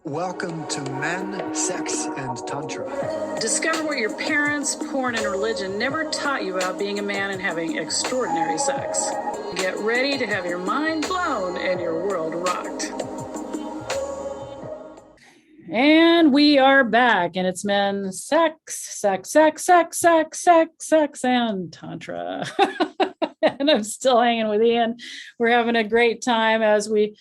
Welcome to Men, Sex, and Tantra. Discover what your parents, porn, and religion never taught you about being a man and having extraordinary sex. Get ready to have your mind blown and your world rocked. And we are back, and it's Men, Sex, and Tantra. And I'm still hanging with Ian. We're having a great time as we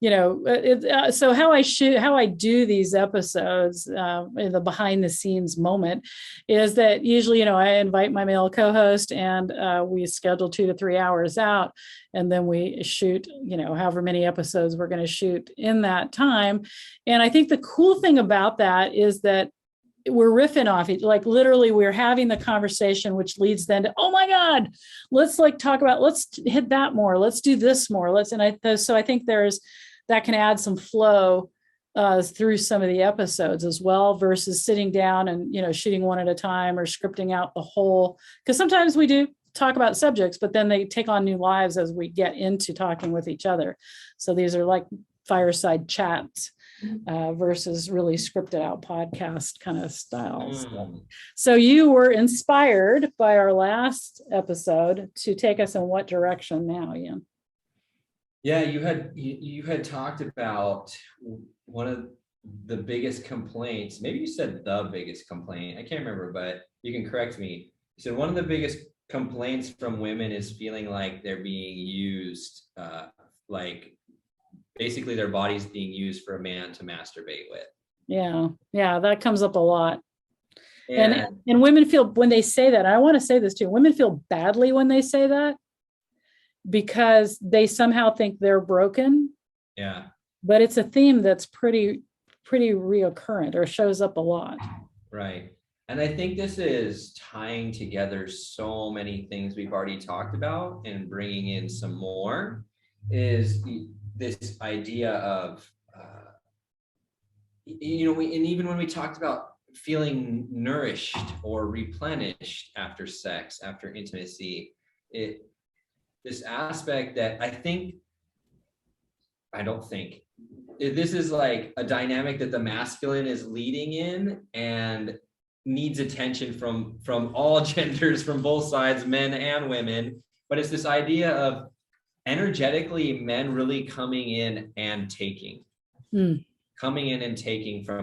so how I do these episodes in the behind the scenes moment is that usually, I invite my male co-host and we schedule 2 to 3 hours out, and then we shoot, however many episodes we're going to shoot in that time. And I think the cool thing about that is that we're riffing off it, like literally we're having the conversation, which leads then to, oh my God, let's talk about, let's hit that more. Let's do this more. So I think that can add some flow through some of the episodes as well, versus sitting down and, shooting one at a time or scripting out the whole, because sometimes we do talk about subjects, but then they take on new lives as we get into talking with each other. So these are like fireside chats versus really scripted out podcast kind of styles. So you were inspired by our last episode to take us in what direction now, Ian? Yeah, you had talked about one of the biggest complaints. Maybe you said the biggest complaint. I can't remember, but you can correct me. You said one of the biggest complaints from women is feeling like they're being used, like basically their body's being used for a man to masturbate with. Yeah, that comes up a lot. And women feel, when they say that, I want to say this too, women feel badly when they say that, because they somehow think they're broken. Yeah. But it's a theme that's pretty reoccurrent, or shows up a lot. Right. And I think this is tying together so many things we've already talked about and bringing in some more, is this idea of, and even when we talked about feeling nourished or replenished after sex, after intimacy, this aspect that this is like a dynamic that the masculine is leading in and needs attention from all genders, from both sides, men and women. But it's this idea of energetically men really coming in and taking from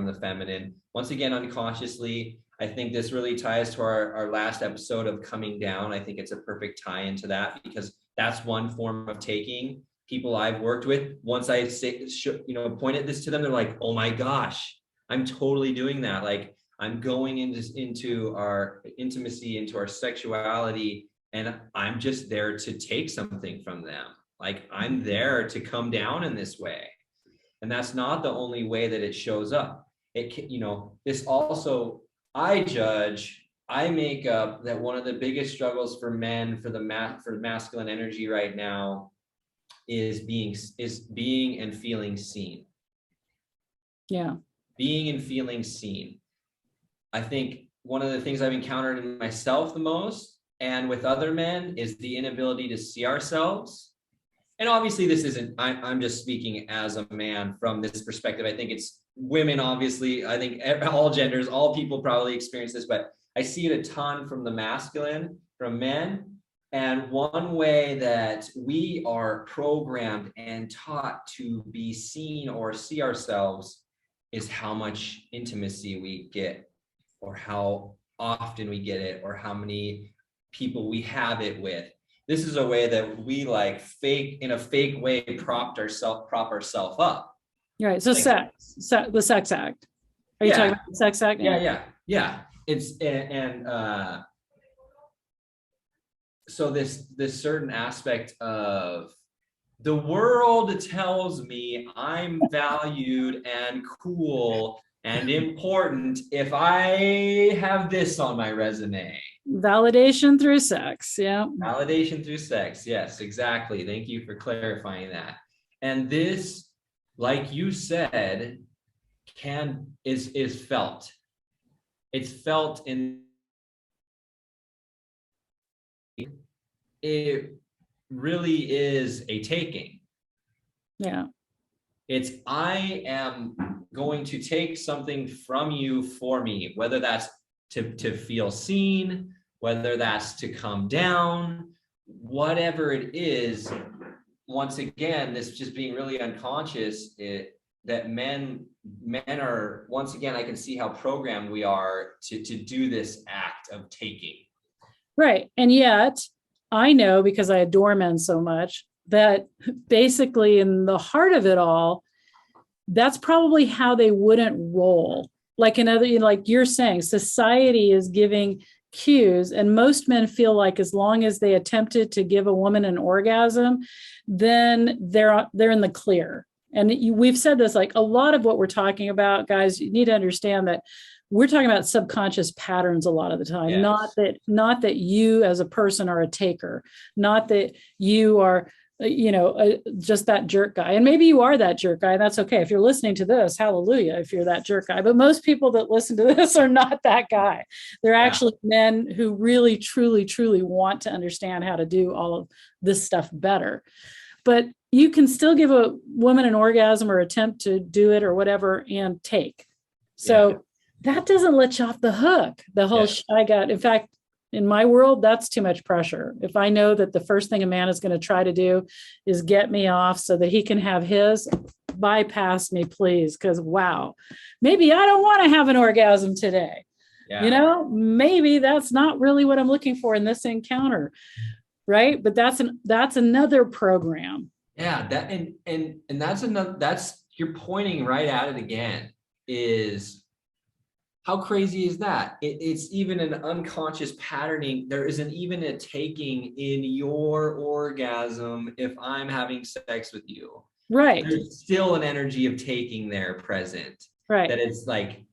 the feminine. Once again, unconsciously. I think this really ties to our last episode of coming down. I think it's a perfect tie into that, because that's one form of taking. People I've worked with, once I pointed this to them, they're like, oh my gosh, I'm totally doing that. Like, I'm going into our intimacy, into our sexuality, and I'm just there to take something from them. Like, I'm there to come down in this way. And that's not the only way that it shows up. This also, I make up that one of the biggest struggles for men, for masculine energy right now, is being and feeling seen. Yeah. Being and feeling seen. I think one of the things I've encountered in myself the most and with other men is the inability to see ourselves. And obviously this isn't, I'm just speaking as a man from this perspective. I think it's women, obviously. I think all genders, all people probably experience this, but I see it a ton from the masculine, from men. And one way that we are programmed and taught to be seen or see ourselves is how much intimacy we get, or how often we get it, or how many people we have it with. This is a way that we in a fake way prop ourselves up. Right. So the sex act. Are you talking about the sex act? Yeah. It's so this certain aspect of the world tells me I'm valued and cool and important if I have this on my resume. Validation through sex. Yeah. Validation through sex. Yes, exactly. Thank you for clarifying that. And this, like you said, is felt. It's felt in. It really is a taking. Yeah. It's I am going to take something from you for me, whether that's to feel seen, whether that's to come down, whatever it is. Once again, this just being really unconscious, that men are, once again, I can see how programmed we are to do this act of taking. Right. And yet I know, because I adore men so much, that basically in the heart of it all, that's probably how they wouldn't roll. Like like you're saying, society is giving cues, and most men feel like as long as they attempted to give a woman an orgasm, then they're in the clear. And we've said this, like a lot of what we're talking about, guys, you need to understand that we're talking about subconscious patterns a lot of the time. Yes. Not that you as a person are a taker, not that you are just that jerk guy. And maybe you are that jerk guy. And that's okay. If you're listening to this, hallelujah, if you're that jerk guy. But most people that listen to this are not that guy. They're actually men who really, truly, truly want to understand how to do all of this stuff better. But you can still give a woman an orgasm or attempt to do it or whatever and take. So that doesn't let you off the hook. The whole in fact, in my world, that's too much pressure. If I know that the first thing a man is going to try to do is get me off so that he can have his, bypass me, please. Because wow, maybe I don't want to have an orgasm today. Yeah. Maybe that's not really what I'm looking for in this encounter. Right. But that's another program. Yeah. That's you're pointing right at it again, is how crazy is that? It's even an unconscious patterning. There isn't even a taking in your orgasm if I'm having sex with you. Right. There's still an energy of taking there present. Right. That it's like,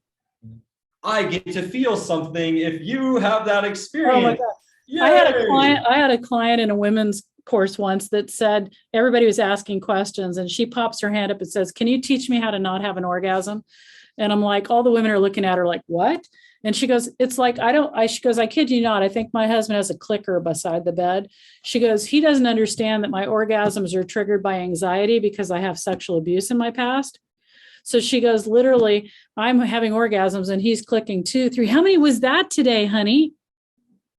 I get to feel something if you have that experience. Oh my God. Yay! I had a client in a women's course once that said, everybody was asking questions and she pops her hand up and says, "Can you teach me how to not have an orgasm?" And I'm like, all the women are looking at her like, what? And she goes, it's like, she goes, I kid you not. I think my husband has a clicker beside the bed. She goes, he doesn't understand that my orgasms are triggered by anxiety because I have sexual abuse in my past. So she goes, literally, I'm having orgasms and he's clicking 2, 3. How many was that today, honey?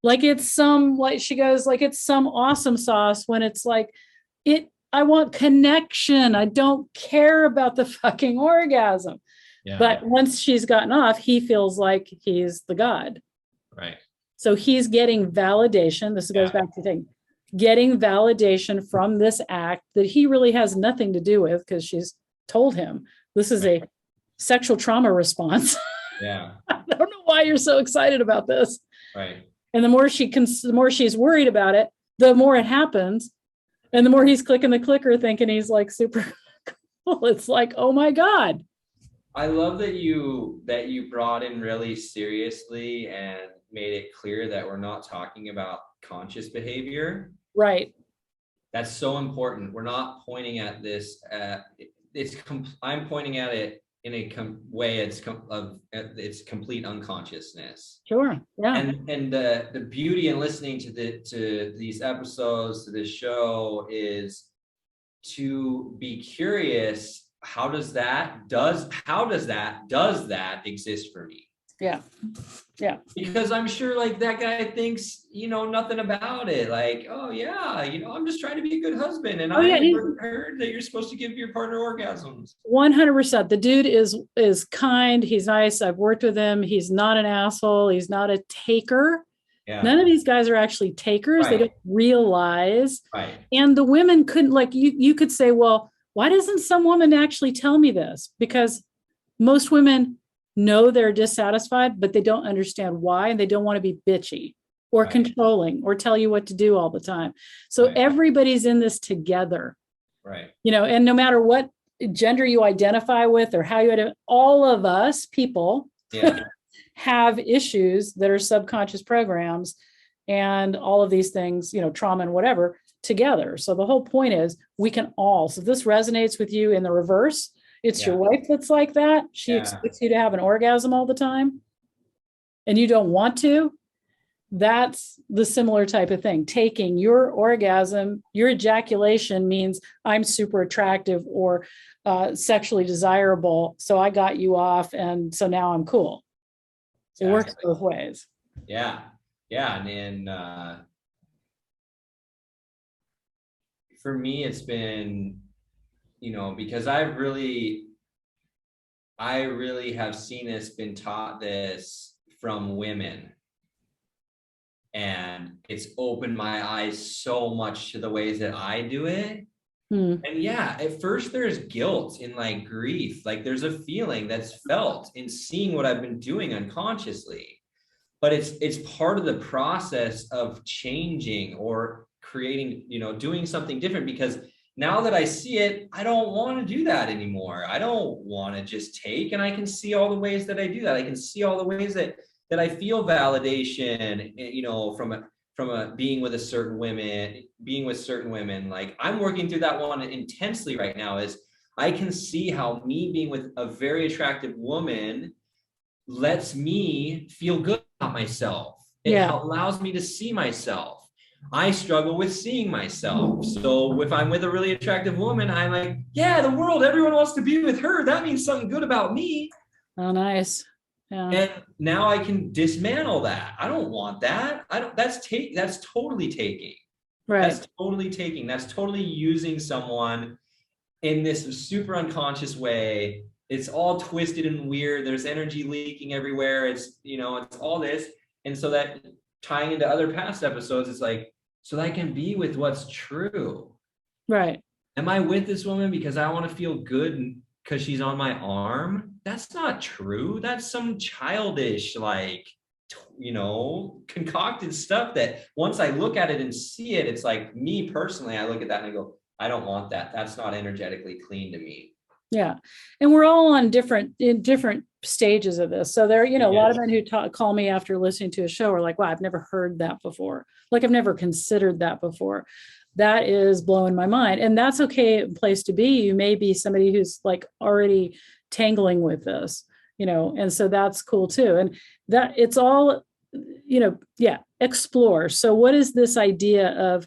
Like she goes, like it's some awesome sauce when it's like, I want connection. I don't care about the fucking orgasm. Yeah. But once she's gotten off, he feels like he's the god. Right. So he's getting validation. This goes back to getting validation from this act that he really has nothing to do with, because she's told him this is a sexual trauma response. Yeah. I don't know why you're so excited about this. Right. And the more she's worried about it, the more it happens. And the more he's clicking the clicker thinking he's like super cool. It's like, oh my God. I love that you brought in really seriously and made it clear that we're not talking about conscious behavior. Right. That's so important. We're not pointing at this. I'm pointing at it in a way it's complete unconsciousness. Sure. Yeah. And the beauty in listening to these episodes, to this show, is to be curious. How does that exist for me? Yeah. Yeah. Because I'm sure like that guy thinks, nothing about it. Like, oh yeah, I'm just trying to be a good husband. And I heard that you're supposed to give your partner orgasms. 100%. The dude is kind. He's nice. I've worked with him. He's not an asshole. He's not a taker. Yeah. None of these guys are actually takers. Right. They don't realize. Right. And the women couldn't, like, you could say, well, why doesn't some woman actually tell me this? Because most women know they're dissatisfied, but they don't understand why, and they don't want to be bitchy or controlling or tell you what to do all the time. So everybody's in this together. Right. And no matter what gender you identify with or how you identify, all of us people have issues that are subconscious programs and all of these things, trauma and whatever, together. So the whole point is we can all, so if this resonates with you in the reverse, it's your wife that's like that. She expects you to have an orgasm all the time and you don't want to. That's the similar type of thing. Taking your orgasm, your ejaculation means I'm super attractive or sexually desirable. So I got you off. And so now I'm cool. It works both ways. Yeah. Yeah. And then for me, it's been, because I really have seen this, been taught this from women. And it's opened my eyes so much to the ways that I do it. And yeah, at first there's guilt and like grief, like there's a feeling that's felt in seeing what I've been doing unconsciously, but it's part of the process of changing or creating, doing something different, because now that I see it, I don't want to do that anymore. I don't want to just take, and I can see all the ways that I do that. I can see all the ways that I feel validation, from a being with certain women. Like I'm working through that one intensely right now. Is I can see how me being with a very attractive woman lets me feel good about myself. It allows me to see myself. I struggle with seeing myself. So if I'm with a really attractive woman, I'm like, yeah, the world, everyone wants to be with her. That means something good about me. Oh, nice. Yeah. And now I can dismantle that. I don't want that. That's totally taking. Right. That's totally taking. That's totally using someone in this super unconscious way. It's all twisted and weird. There's energy leaking everywhere. It's all this. And so that, tying into other past episodes, it's like, so that I can be with what's true. Right. Am I with this woman because I want to feel good because she's on my arm? That's not true. That's some childish, concocted stuff that once I look at it and see it, it's like, me personally, I look at that and I go, I don't want that. That's not energetically clean to me. Yeah. And we're all in different stages of this. So there, a lot of men who call me after listening to a show are like, wow, I've never heard that before. Like I've never considered that before. That is blowing my mind. And that's okay place to be. You may be somebody who's like already tangling with this, and so that's cool too. And that it's all, explore. So what is this idea of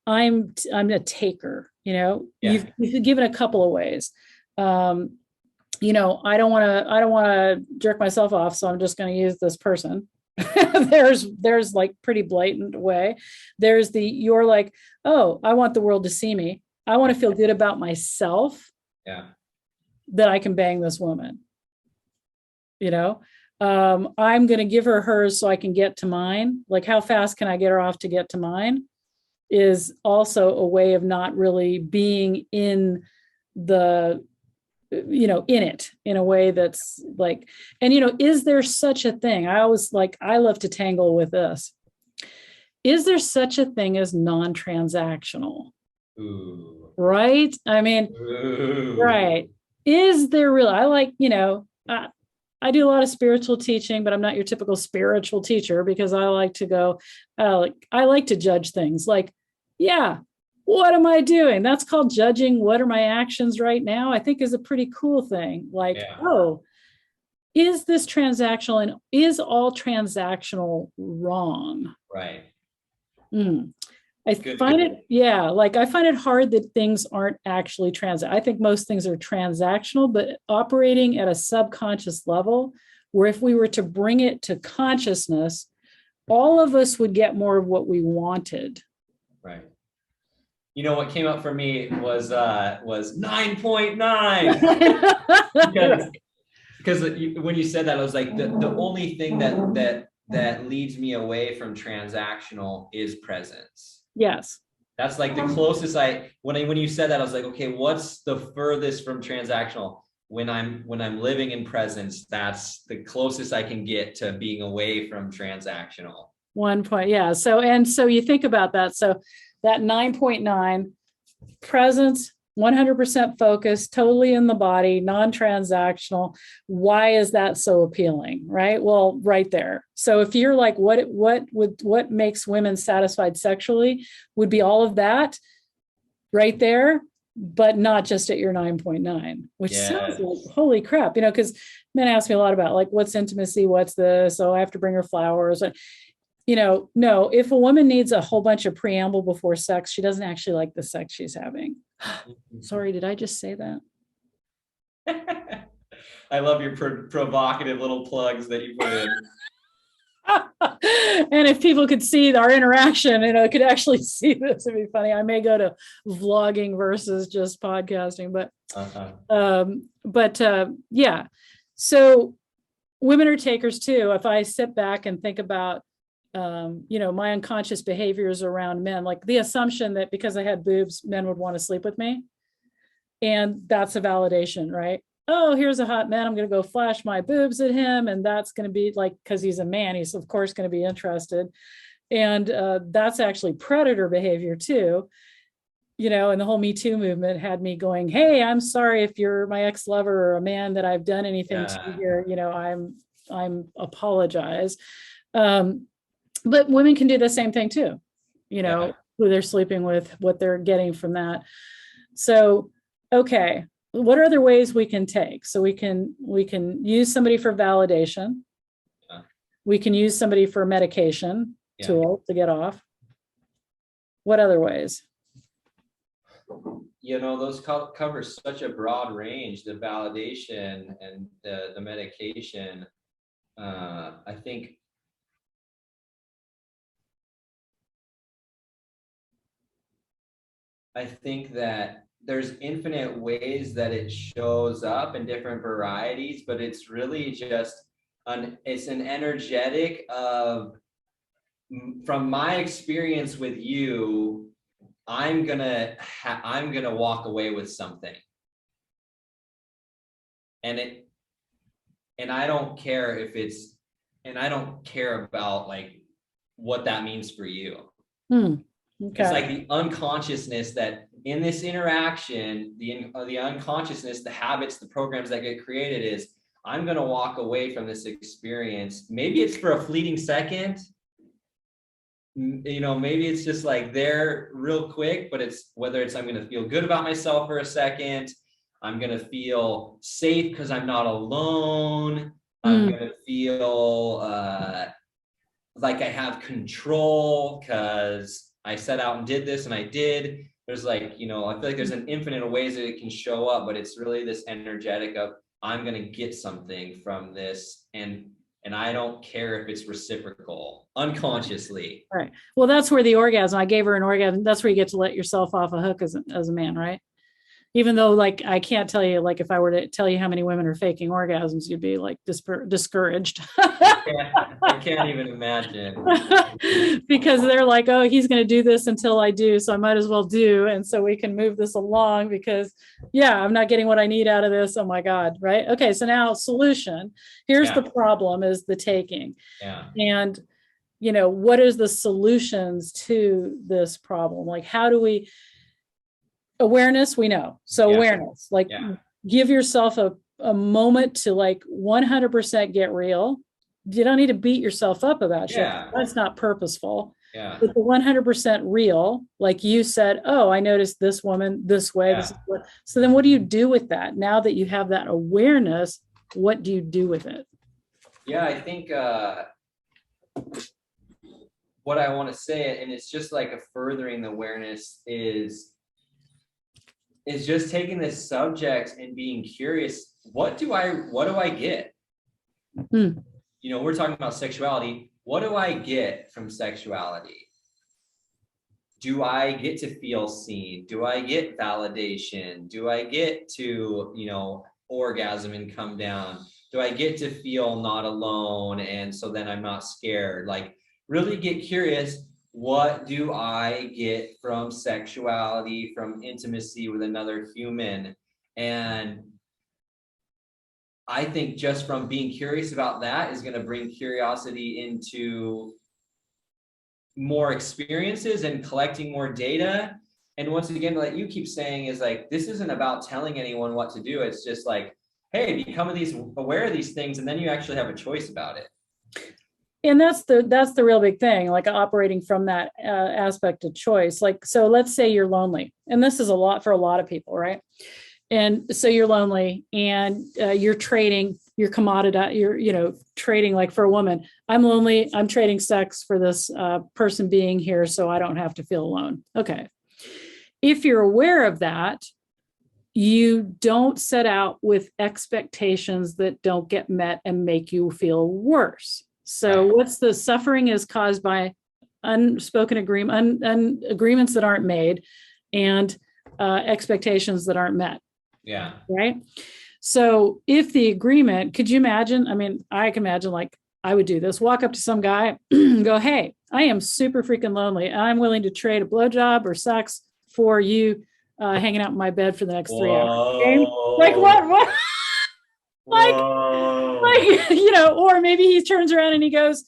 I'm a taker, you've given a couple of ways. I don't want to jerk myself off, so I'm just going to use this person. there's like pretty blatant way. There's you're like, oh, I want the world to see me. I want to feel good about myself. Yeah. That I can bang this woman. I'm going to give her hers so I can get to mine. Like how fast can I get her off to get to mine is also a way of not really being in the in it in a way that's like, and is there such a thing? I love to tangle with this. Is there such a thing as non-transactional? Ooh. Right? I mean, Ooh. Right. Is there really, I do a lot of spiritual teaching, but I'm not your typical spiritual teacher because I like to go, I like to judge things like, yeah, what am I doing? That's called judging. What are my actions right now? I think is a pretty cool thing. Like, oh, is this transactional and is all transactional wrong? Right. I find it hard that things aren't actually I think most things are transactional, but operating at a subconscious level, where if we were to bring it to consciousness, all of us would get more of what we wanted. Right. What came up for me was 9.9. because when you said that, I was like, the only thing that leads me away from transactional is presence. Yes. That's like the closest when you said that, I was like, okay, what's the furthest from transactional? When I'm living in presence, that's the closest I can get to being away from transactional. 1 point. Yeah. So you think about that. So that 9.9 presence, 100% focus, totally in the body, non-transactional. Why is that so appealing? Right. Well, right there. So if you're like, what makes women satisfied sexually would be all of that right there, but not just at your 9.9, which sounds like, holy crap, because men ask me a lot about like, what's intimacy? What's this? Oh, I have to bring her flowers. no, if a woman needs a whole bunch of preamble before sex, she doesn't actually like the sex she's having. Sorry, did I just say that? I love your provocative little plugs that you put in. And if people could see our interaction, could actually see this, it'd be funny. I may go to vlogging versus just podcasting, but yeah. So women are takers too. If I sit back and think about, my unconscious behaviors around men, like the assumption that because I had boobs, men would want to sleep with me. And that's a validation, right? Oh, here's a hot man. I'm going to go flash my boobs at him. And that's going to be like, because he's a man, he's of course going to be interested. And that's actually predator behavior too. And the whole Me Too movement had me going, hey, I'm sorry if you're my ex-lover or a man that I've done anything to here, I'm apologize. But women can do the same thing too, who they're sleeping with, what they're getting from that. So, okay, what are other ways we can take? So we can use somebody for validation. We can use somebody for medication tool to get off. What other ways? Those cover such a broad range, the validation and the medication. I think that there's infinite ways that it shows up in different varieties, but it's really just it's an energetic of, from my experience with you, I'm gonna walk away with something, and I don't care I don't care about like what that means for you. Okay. It's like the unconsciousness that in this interaction, the unconsciousness, the habits, the programs that get created is, I'm going to walk away from this experience. Maybe it's for a fleeting second. Maybe it's just like there real quick, but whether it's I'm going to feel good about myself for a second. I'm going to feel safe because I'm not alone. I'm going to feel like I have control because I set out and did this and I did. There's like, I feel like there's an infinite of ways that it can show up, but it's really this energetic of, I'm going to get something from this. And I don't care if it's reciprocal unconsciously. Right. Well, that's where the orgasm, I gave her an orgasm. That's where you get to let yourself off a hook as a man, right? Even though, like, I can't tell you, like, if I were to tell you how many women are faking orgasms, you'd be like discouraged. I can't even imagine. Because they're like, oh, he's going to do this until I do, so I might as well do. And so we can move this along because, I'm not getting what I need out of this. Oh my God. Right. Okay. So now solution. Here's the problem is the taking. And, what is the solutions to this problem? Like, how do we... Awareness, we know. So awareness, like give yourself a moment to like 100% get real. You don't need to beat yourself up about shit. That's not purposeful. But the 100% real, like you said, oh, I noticed this woman this way. This is what. So then what do you do with that? Now that you have that awareness, what do you do with it? Yeah, I think what I want to say, and it's just like a furthering the awareness, is just taking this subject and being curious. What do I get? We're talking about sexuality. What do I get from sexuality? Do I get to feel seen? Do I get validation? Do I get to, orgasm and come down? Do I get to feel not alone? And so then I'm not scared. Like, really get curious. What do I get from sexuality, from intimacy with another human? And I think just from being curious about that is going to bring curiosity into more experiences and collecting more data. And once again, like you keep saying, is like, this isn't about telling anyone what to do. It's just like, hey, become aware of these things, and then you actually have a choice about it. And that's the real big thing, like operating from that aspect of choice. Like, so let's say you're lonely, and this is a lot for a lot of people, right? And so you're lonely and you're trading, you're commodity, you're trading, like for a woman, I'm lonely, I'm trading sex for this person being here so I don't have to feel alone. Okay. If you're aware of that, you don't set out with expectations that don't get met and make you feel worse. So what's the suffering is caused by unspoken agreement, agreements that aren't made, and expectations that aren't met. Yeah. Right. So if the agreement, could you imagine? I mean, I can imagine, like, I would do this, walk up to some guy and go, hey, I am super freaking lonely. I'm willing to trade a blowjob or sex for you hanging out in my bed for the next 3 hours. Okay? Like what? Like, or maybe he turns around and he goes,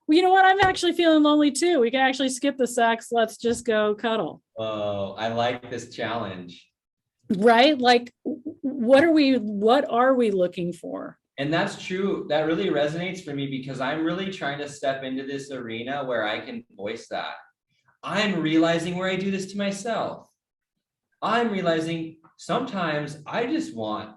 well, you know what? I'm actually feeling lonely too. We can actually skip the sex. Let's just go cuddle. Oh, I like this challenge. Right? Like, what are we looking for? And that's true. That really resonates for me because I'm really trying to step into this arena where I can voice that. I'm realizing where I do this to myself. I'm realizing sometimes I just want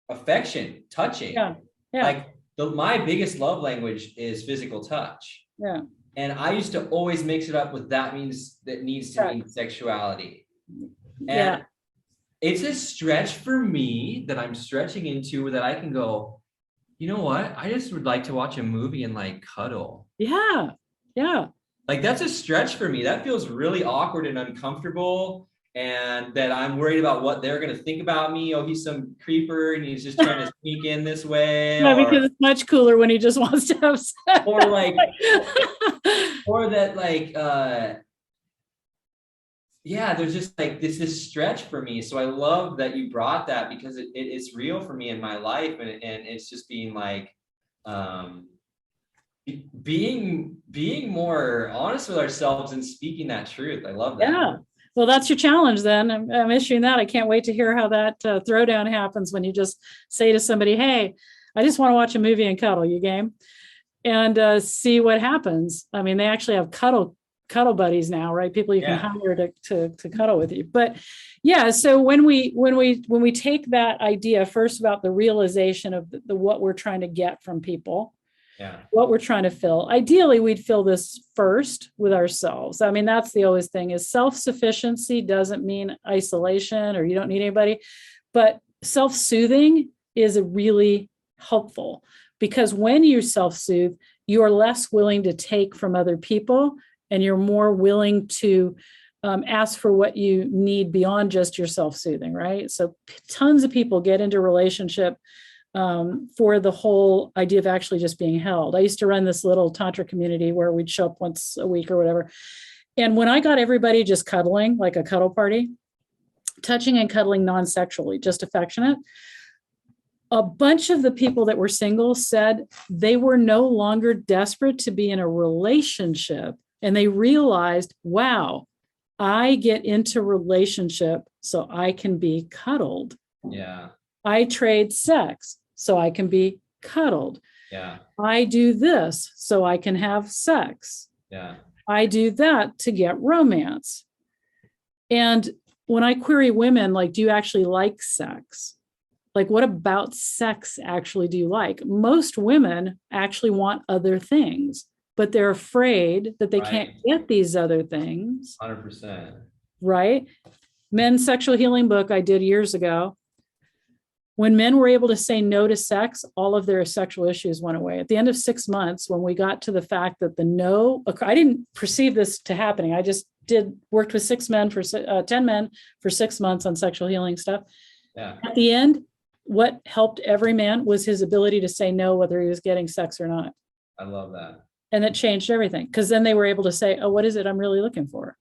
affection, touching. Yeah. Like my biggest love language is physical touch. Yeah. And I used to always mix it up with that needs to mean sexuality. And it's a stretch for me that I'm stretching into, that I can go, you know what? I just would like to watch a movie and like cuddle. Yeah. Yeah. Like that's a stretch for me. That feels really awkward and uncomfortable. And that I'm worried about what they're going to think about me. Oh, he's some creeper and he's just trying to sneak in this way. Yeah, because it's much cooler when he just wants to have sex. Or like, or that like, there's just like this stretch for me. So I love that you brought that because it's real for me in my life. And it's just being like, being more honest with ourselves and speaking that truth. I love that. Yeah. Well, that's your challenge then. I'm issuing that. I can't wait to hear how that throwdown happens when you just say to somebody, hey, I just want to watch a movie and cuddle. You game? And see what happens. I mean, they actually have cuddle buddies now, right? People you can hire to cuddle with you. But yeah, so when we take that idea first about the realization of the what we're trying to get from people, what we're trying to fill. Ideally, we'd fill this first with ourselves. I mean, that's the always thing is self-sufficiency doesn't mean isolation or you don't need anybody, but self-soothing is really helpful because when you self-soothe, you are less willing to take from other people and you're more willing to ask for what you need beyond just your self-soothing, right? So tons of people get into relationship for the whole idea of actually just being held. I used to run this little Tantra community where we'd show up once a week or whatever. And when I got everybody just cuddling, like a cuddle party, touching and cuddling non-sexually, just affectionate, a bunch of the people that were single said they were no longer desperate to be in a relationship. And they realized, wow, I get into relationship so I can be cuddled. Yeah. I trade sex so I can be cuddled. Yeah. I do this so I can have sex. Yeah. I do that to get romance. And when I query women, like, do you actually like sex? Like, what about sex actually do you like? Most women actually want other things, but they're afraid that they can't get these other things. 100%. Right? Men's sexual healing book I did years ago. When men were able to say no to sex, all of their sexual issues went away. At the end of 6 months, when we got to the fact that the no, I didn't perceive this to happening. I just worked with 10 men for 6 months on sexual healing stuff. Yeah. At the end, what helped every man was his ability to say no, whether he was getting sex or not. I love that. And it changed everything because then they were able to say, oh, what is it I'm really looking for?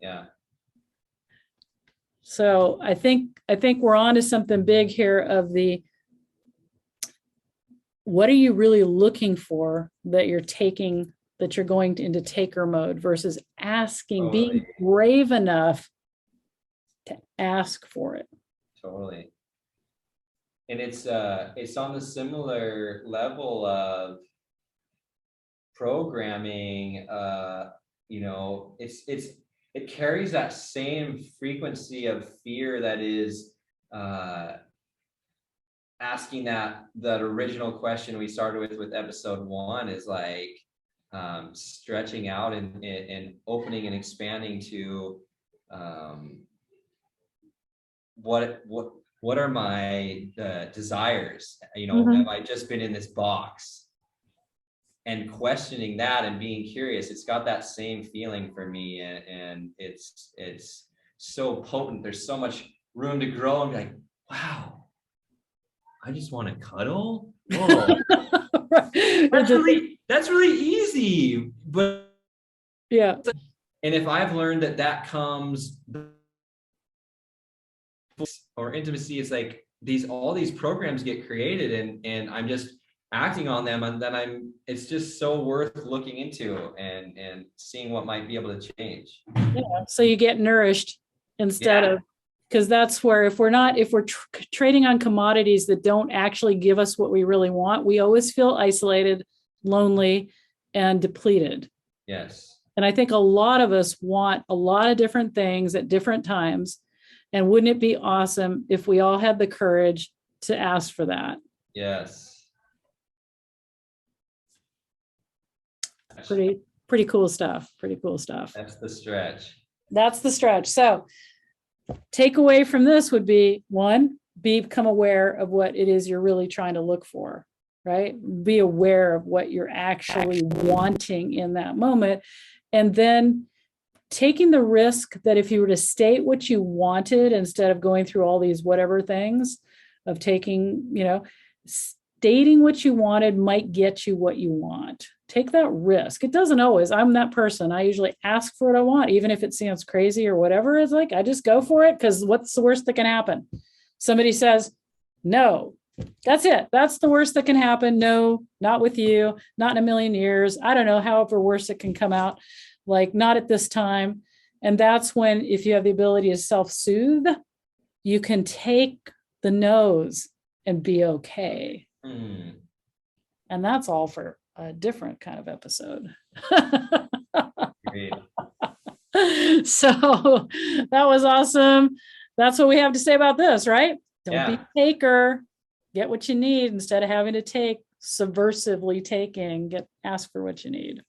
Yeah. So I think we're on to something big here of what are you really looking for that you're taking, that you're going into taker mode versus asking, being brave enough to ask for it. Totally. And it's on the similar level of programming, it carries that same frequency of fear that is asking that original question we started with episode 1 is like stretching out and opening and expanding to what are my desires? You know, have I just been in this box? And questioning that and being curious, it's got that same feeling for me, and it's so potent. There's so much room to grow and be like, wow, I just want to cuddle. Whoa. That's really easy. But yeah. And if I've learned that comes, or intimacy is like all these programs get created and I'm just acting on them, and then it's just so worth looking into and seeing what might be able to change. Yeah. So you get nourished instead of, because that's where, if we're trading on commodities that don't actually give us what we really want, we always feel isolated, lonely, and depleted. Yes. And I think a lot of us want a lot of different things at different times. And wouldn't it be awesome if we all had the courage to ask for that? Yes. Pretty cool stuff. Pretty cool stuff. That's the stretch. That's the stretch. So takeaway from this would be, 1, become aware of what it is you're really trying to look for, right? Be aware of what you're actually wanting in that moment. And then taking the risk that if you were to state what you wanted, instead of going through all these whatever things, of taking, stating what you wanted might get you what you want. Take that risk. It doesn't always. I'm that person. I usually ask for what I want, even if it sounds crazy or whatever. It's like, I just go for it, because what's the worst that can happen? Somebody says no. That's it. That's the worst that can happen. No, not with you. Not in a million years. I don't know, however worse it can come out. Like, not at this time. And that's when, if you have the ability to self-soothe, you can take the no's and be okay. And that's all for a different kind of episode. Great. So that was awesome. That's what we have to say about this, right? Don't be a taker. Get what you need instead of having to take, subversively taking. Ask for what you need.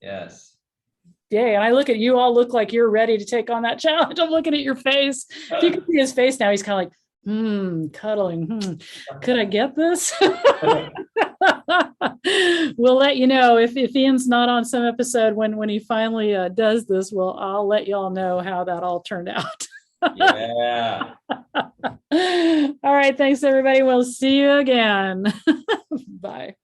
Yes. Yeah, and I look at you all, look like you're ready to take on that challenge. I'm looking at your face. If you can see his face now, he's kind of like, cuddling. Could I get this? We'll let you know if Ian's not on some episode when he finally does this. I'll let y'all know how that all turned out. Yeah. All right. Thanks, everybody. We'll see you again. Bye.